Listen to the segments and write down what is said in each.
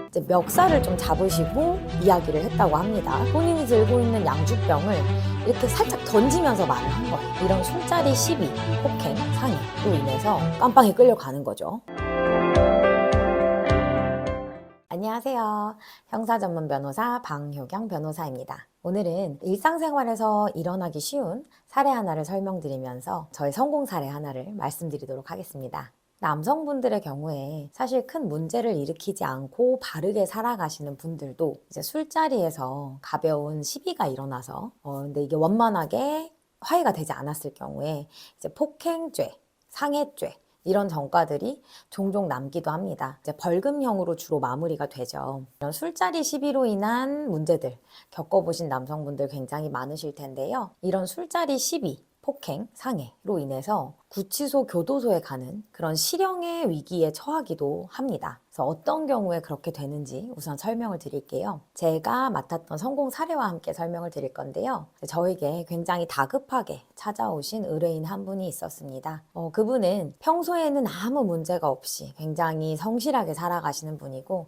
이제 멱살을 좀 잡으시고 이야기를 했다고 합니다. 본인이 들고 있는 양주병을 이렇게 살짝 던지면서 말을 한 거예요. 이런 술자리 시비, 폭행, 상해로 인해서 깜빵에 끌려가는 거죠. 안녕하세요. 형사 전문 변호사 방효경 변호사입니다. 오늘은 일상생활에서 일어나기 쉬운 사례 하나를 설명드리면서 저의 성공 사례 하나를 말씀드리도록 하겠습니다. 남성분들의 경우에 사실 큰 문제를 일으키지 않고 바르게 살아가시는 분들도 이제 술자리에서 가벼운 시비가 일어나서 근데 이게 원만하게 화해가 되지 않았을 경우에 이제 폭행죄, 상해죄 이런 전과들이 종종 남기도 합니다. 이제 벌금형으로 주로 마무리가 되죠. 이런 술자리 시비로 인한 문제들 겪어보신 남성분들 굉장히 많으실 텐데요. 이런 술자리 시비, 폭행, 상해로 인해서 구치소, 교도소에 가는 그런 실형의 위기에 처하기도 합니다. 그래서 어떤 경우에 그렇게 되는지 우선 설명을 드릴게요. 제가 맡았던 성공 사례와 함께 설명을 드릴 건데요. 저에게 굉장히 다급하게 찾아오신 의뢰인 한 분이 있었습니다. 그분은 평소에는 아무 문제가 없이 굉장히 성실하게 살아가시는 분이고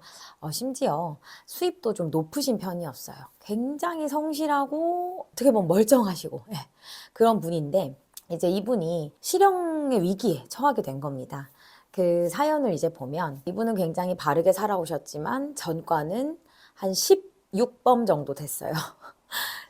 심지어 수입도 좀 높으신 편이었어요. 굉장히 성실하고 어떻게 보면 멀쩡하시고 그런 분인데 이제 이분이 실형의 위기에 처하게 된 겁니다. 그 사연을 이제 보면 이분은 굉장히 바르게 살아오셨지만 전과는 한 16범 정도 됐어요.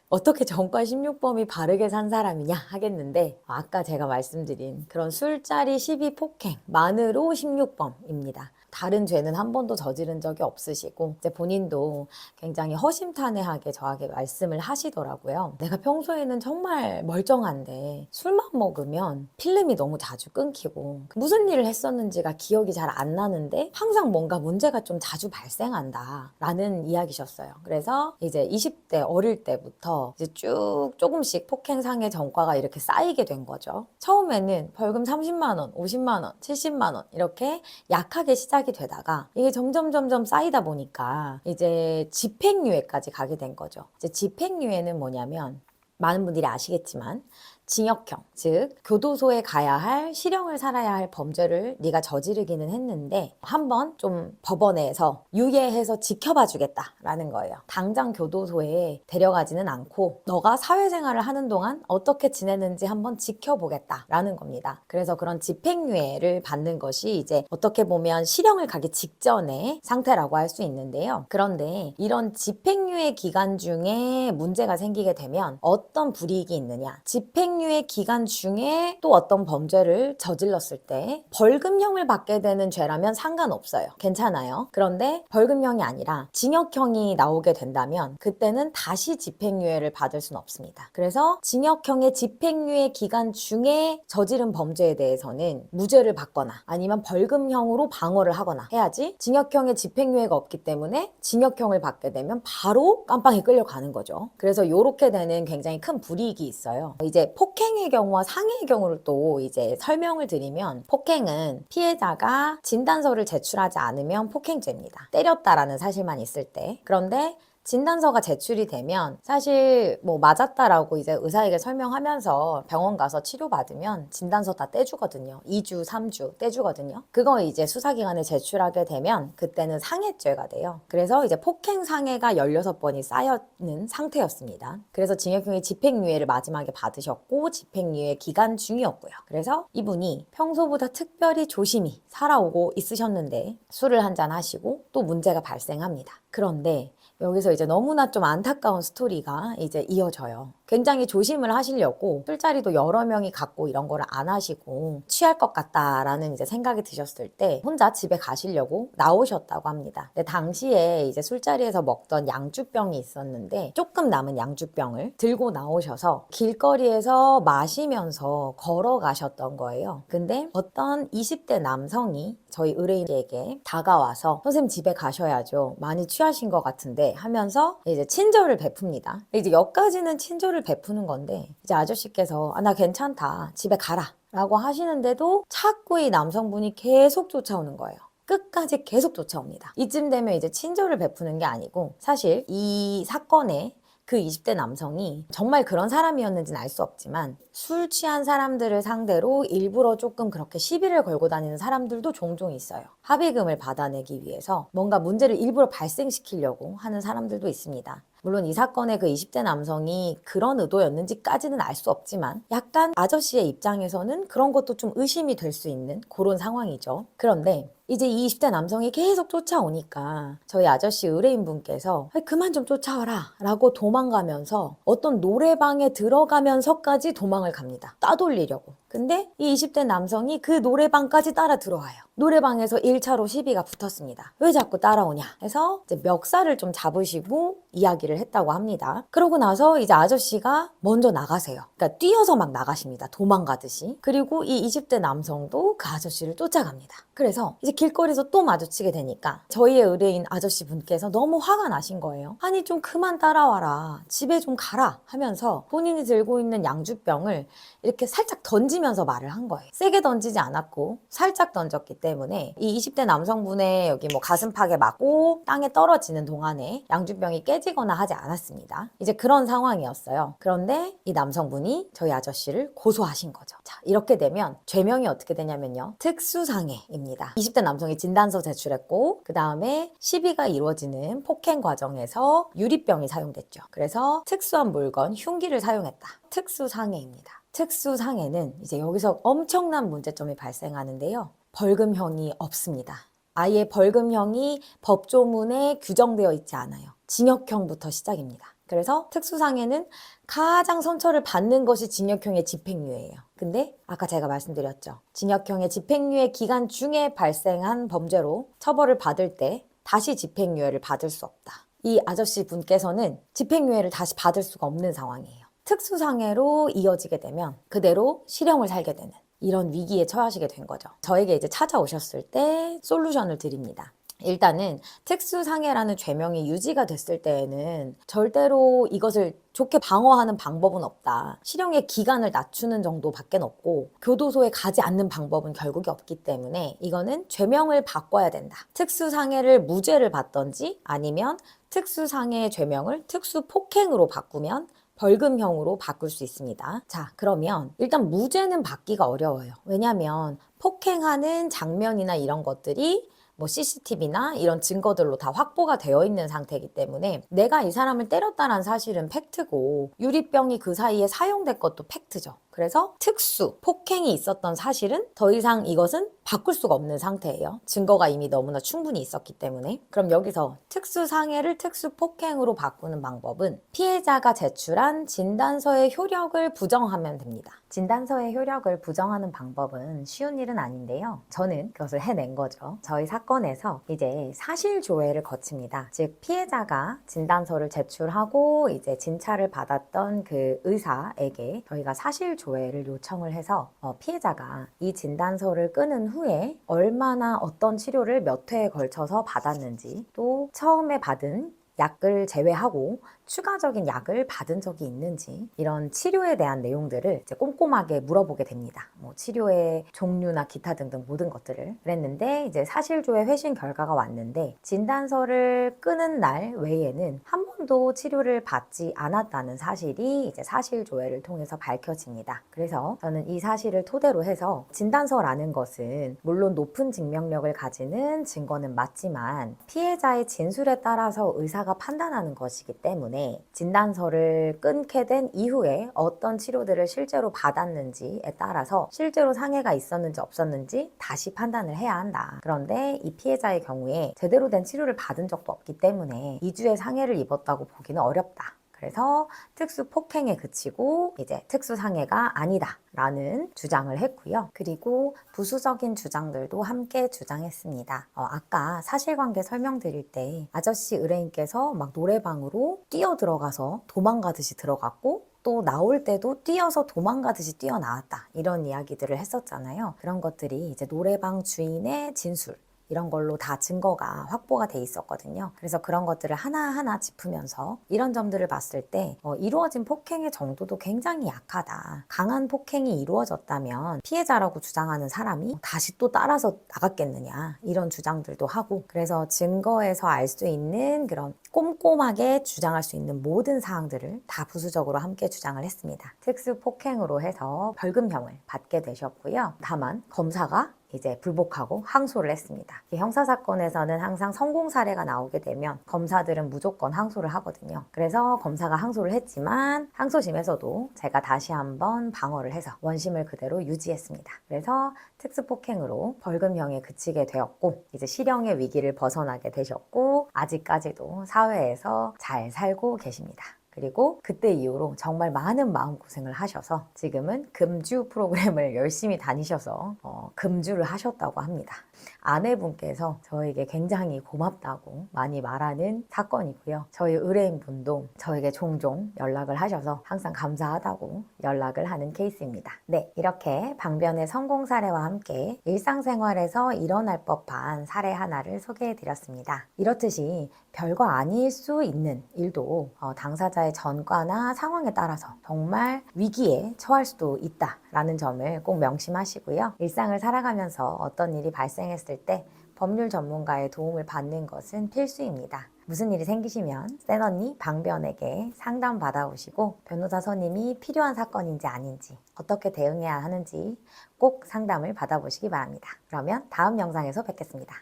어떻게 전과 16범이 바르게 산 사람이냐 하겠는데 아까 제가 말씀드린 그런 술자리 시비 폭행만으로 16범입니다. 다른 죄는 한 번도 저지른 적이 없으시고 이제 본인도 굉장히 허심탄회하게 저에게 말씀을 하시더라고요. 내가 평소에는 정말 멀쩡한데 술만 먹으면 필름이 너무 자주 끊기고 무슨 일을 했었는지가 기억이 잘 안 나는데 항상 뭔가 문제가 좀 자주 발생한다 라는 이야기셨어요. 그래서 이제 20대 어릴 때부터 이제 쭉 조금씩 폭행상해 전과가 이렇게 쌓이게 된 거죠. 처음에는 벌금 30만 원, 50만 원, 70만 원 이렇게 약하게 시작이 되다가 이게 점점 쌓이다 보니까 이제 집행유예까지 가게 된 거죠. 이제 집행유예는 뭐냐면 많은 분들이 아시겠지만 징역형, 즉 교도소에 가야 할 실형을 살아야 할 범죄를 네가 저지르기는 했는데 한번 좀 법원에서 유예해서 지켜봐 주겠다라는 거예요. 당장 교도소에 데려가지는 않고 너가 사회생활을 하는 동안 어떻게 지내는지 한번 지켜보겠다라는 겁니다. 그래서 그런 집행유예를 받는 것이 이제 어떻게 보면 실형을 가기 직전의 상태라고 할 수 있는데요. 그런데 이런 집행유예 기간 중에 문제가 생기게 되면 어떤 불이익이 있느냐? 집행유예 기간 중에 또 어떤 범죄를 저질렀을 때 벌금형을 받게 되는 죄라면 상관없어요. 괜찮아요. 그런데 벌금형이 아니라 징역형이 나오게 된다면 그때는 다시 집행유예를 받을 수는 없습니다. 그래서 징역형의 집행유예 기간 중에 저지른 범죄에 대해서는 무죄를 받거나 아니면 벌금형으로 방어를 하거나 해야지 징역형의 집행유예가 없기 때문에 징역형을 받게 되면 바로 깜빵에 끌려가는 거죠. 그래서 이렇게 되는 굉장히 큰 불이익이 있어요. 이제 폭행의 경우와 상해의 경우를 또 이제 설명을 드리면 폭행은 피해자가 진단서를 제출하지 않으면 폭행죄입니다. 때렸다라는 사실만 있을 때. 그런데 진단서가 제출이 되면 사실 뭐 맞았다라고 이제 의사에게 설명하면서 병원 가서 치료받으면 진단서 다 떼주거든요. 2주, 3주 떼주거든요. 그거 이제 수사기관에 제출하게 되면 그때는 상해죄가 돼요. 그래서 이제 폭행 상해가 16번이 쌓여있는 상태였습니다. 그래서 징역형의 집행유예를 마지막에 받으셨고 집행유예 기간 중이었고요. 그래서 이분이 평소보다 특별히 조심히 살아오고 있으셨는데 술을 한잔 하시고 또 문제가 발생합니다. 그런데 여기서 이제 너무나 좀 안타까운 스토리가 이제 이어져요. 굉장히 조심을 하시려고 술자리도 여러 명이 갖고 이런 거를 안 하시고 취할 것 같다라는 이제 생각이 드셨을 때 혼자 집에 가시려고 나오셨다고 합니다. 근데 당시에 이제 술자리에서 먹던 양주병이 있었는데 조금 남은 양주병을 들고 나오셔서 길거리에서 마시면서 걸어가셨던 거예요. 근데 어떤 20대 남성이 저희 의뢰인에게 다가와서 선생님 집에 가셔야죠. 많이 취하신 것 같은데 하면서 이제 친절을 베풉니다. 이제 여기까지는 친절을 베푸는 건데 이제 아저씨께서 나 괜찮다. 집에 가라. 라고 하시는데도 자꾸 이 남성분이 계속 쫓아오는 거예요. 끝까지 계속 쫓아옵니다. 이쯤 되면 이제 친절을 베푸는 게 아니고 사실 이 사건에 그 20대 남성이 정말 그런 사람이었는지는 알 수 없지만 술 취한 사람들을 상대로 일부러 조금 그렇게 시비를 걸고 다니는 사람들도 종종 있어요. 합의금을 받아내기 위해서 뭔가 문제를 일부러 발생시키려고 하는 사람들도 있습니다. 물론 이 사건의 그 20대 남성이 그런 의도였는지까지는 알 수 없지만 약간 아저씨의 입장에서는 그런 것도 좀 의심이 될 수 있는 그런 상황이죠. 그런데 이제 이 20대 남성이 계속 쫓아오니까 저희 아저씨 의뢰인분께서 그만 좀 쫓아와라 라고 도망가면서 어떤 노래방에 들어가면서까지 도망을 갑니다. 따돌리려고. 근데 이 20대 남성이 그 노래방까지 따라 들어와요. 노래방에서 1차로 시비가 붙었습니다. 왜 자꾸 따라오냐 해서 이제 멱살을 좀 잡으시고 이야기를 했다고 합니다. 그러고 나서 이제 아저씨가 먼저 나가세요. 그러니까 뛰어서 막 나가십니다. 도망가듯이. 그리고 이 20대 남성도 그 아저씨를 쫓아갑니다. 그래서 이제 길거리에서 또 마주치게 되니까 저희의 의뢰인 아저씨 분께서 너무 화가 나신 거예요. 아니 좀 그만 따라와라. 집에 좀 가라 하면서 본인이 들고 있는 양주병을 이렇게 살짝 던지면서 말을 한 거예요. 세게 던지지 않았고 살짝 던졌기 때문에 이 20대 남성분의 여기 뭐 가슴팍에 맞고 땅에 떨어지는 동안에 양주병이 깨지거나 하지 않았습니다. 이제 그런 상황이었어요. 그런데 이 남성분이 저희 아저씨를 고소하신 거죠. 자, 이렇게 되면 죄명이 어떻게 되냐면요. 특수상해입니다. 20대 남성이 진단서 제출했고 그 다음에 시비가 이루어지는 폭행 과정에서 유리병이 사용됐죠. 그래서 특수한 물건, 흉기를 사용했다. 특수상해입니다. 특수상해는 이제 여기서 엄청난 문제점이 발생하는데요. 벌금형이 없습니다. 아예 벌금형이 법조문에 규정되어 있지 않아요. 징역형부터 시작입니다. 그래서 특수상해는 가장 선처를 받는 것이 징역형의 집행유예예요. 근데 아까 제가 말씀드렸죠. 징역형의 집행유예 기간 중에 발생한 범죄로 처벌을 받을 때 다시 집행유예를 받을 수 없다. 이 아저씨 분께서는 집행유예를 다시 받을 수가 없는 상황이에요. 특수상해로 이어지게 되면 그대로 실형을 살게 되는 이런 위기에 처하시게 된 거죠. 저에게 이제 찾아오셨을 때 솔루션을 드립니다. 일단은 특수상해라는 죄명이 유지가 됐을 때에는 절대로 이것을 좋게 방어하는 방법은 없다. 실형의 기간을 낮추는 정도밖에 없고 교도소에 가지 않는 방법은 결국에 없기 때문에 이거는 죄명을 바꿔야 된다. 특수상해를 무죄를 받던지 아니면 특수상해 죄명을 특수폭행으로 바꾸면 벌금형으로 바꿀 수 있습니다. 자, 그러면 일단 무죄는 받기가 어려워요. 왜냐하면 폭행하는 장면이나 이런 것들이 뭐 CCTV나 이런 증거들로 다 확보가 되어 있는 상태이기 때문에 내가 이 사람을 때렸다는 사실은 팩트고 유리병이 그 사이에 사용된 것도 팩트죠. 그래서 특수, 폭행이 있었던 사실은 더 이상 이것은 바꿀 수가 없는 상태예요. 증거가 이미 너무나 충분히 있었기 때문에. 그럼 여기서 특수상해를 특수폭행으로 바꾸는 방법은 피해자가 제출한 진단서의 효력을 부정하면 됩니다. 진단서의 효력을 부정하는 방법은 쉬운 일은 아닌데요. 저는 그것을 해낸 거죠. 저희 사건에서 이제 사실조회를 거칩니다. 즉 피해자가 진단서를 제출하고 이제 진찰을 받았던 그 의사에게 저희가 사실조회를 요청을 해서 피해자가 이 진단서를 끄는 후에 얼마나 어떤 치료를 몇 회에 걸쳐서 받았는지 또 처음에 받은 약을 제외하고 추가적인 약을 받은 적이 있는지 이런 치료에 대한 내용들을 이제 꼼꼼하게 물어보게 됩니다. 뭐 치료의 종류나 기타 등등 모든 것들을 그랬는데 이제 사실조회 회신 결과가 왔는데 진단서를 끄는 날 외에는 한 번도 치료를 받지 않았다는 사실이 이제 사실조회를 통해서 밝혀집니다. 그래서 저는 이 사실을 토대로 해서 진단서라는 것은 물론 높은 증명력을 가지는 증거는 맞지만 피해자의 진술에 따라서 의사가 판단하는 것이기 때문에 진단서를 끊게 된 이후에 어떤 치료들을 실제로 받았는지에 따라서 실제로 상해가 있었는지 없었는지 다시 판단을 해야 한다. 그런데 이 피해자의 경우에 제대로 된 치료를 받은 적도 없기 때문에 2주의 상해를 입었다고 보기는 어렵다. 그래서 특수폭행에 그치고 이제 특수상해가 아니다 라는 주장을 했고요. 그리고 부수적인 주장들도 함께 주장했습니다. 아까 사실관계 설명드릴 때 아저씨 의뢰인께서 막 노래방으로 뛰어 들어가서 도망가듯이 들어갔고 또 나올 때도 뛰어서 도망가듯이 뛰어나왔다 이런 이야기들을 했었잖아요. 그런 것들이 이제 노래방 주인의 진술 이런 걸로 다 증거가 확보가 돼 있었거든요. 그래서 그런 것들을 하나하나 짚으면서 이런 점들을 봤을 때 이루어진 폭행의 정도도 굉장히 약하다. 강한 폭행이 이루어졌다면 피해자라고 주장하는 사람이 다시 또 따라서 나갔겠느냐, 이런 주장들도 하고, 그래서 증거에서 알 수 있는 그런 꼼꼼하게 주장할 수 있는 모든 사항들을 다 부수적으로 함께 주장을 했습니다. 특수 폭행으로 해서 벌금형을 받게 되셨고요. 다만 검사가 이제 불복하고 항소를 했습니다. 형사사건에서는 항상 성공 사례가 나오게 되면 검사들은 무조건 항소를 하거든요. 그래서 검사가 항소를 했지만 항소심에서도 제가 다시 한번 방어를 해서 원심을 그대로 유지했습니다. 그래서 특수폭행으로 벌금형에 그치게 되었고, 이제 실형의 위기를 벗어나게 되셨고, 아직까지도 사회에서 잘 살고 계십니다. 그리고 그때 이후로 정말 많은 마음고생을 하셔서 지금은 금주 프로그램을 열심히 다니셔서 금주를 하셨다고 합니다. 아내분께서 저에게 굉장히 고맙다고 많이 말하는 사건이고요. 저희 의뢰인분도 저에게 종종 연락을 하셔서 항상 감사하다고 연락을 하는 케이스입니다. 네, 이렇게 방변의 성공 사례와 함께 일상생활에서 일어날 법한 사례 하나를 소개해드렸습니다. 이렇듯이 별거 아닐 수 있는 일도 당사자의 전과나 상황에 따라서 정말 위기에 처할 수도 있다라는 점을 꼭 명심하시고요. 일상을 살아가면서 어떤 일이 발생했을 때 법률 전문가의 도움을 받는 것은 필수입니다. 무슨 일이 생기시면 센언니 방변에게 상담 받아오시고 변호사 선임이 필요한 사건인지 아닌지, 어떻게 대응해야 하는지 꼭 상담을 받아보시기 바랍니다. 그러면 다음 영상에서 뵙겠습니다.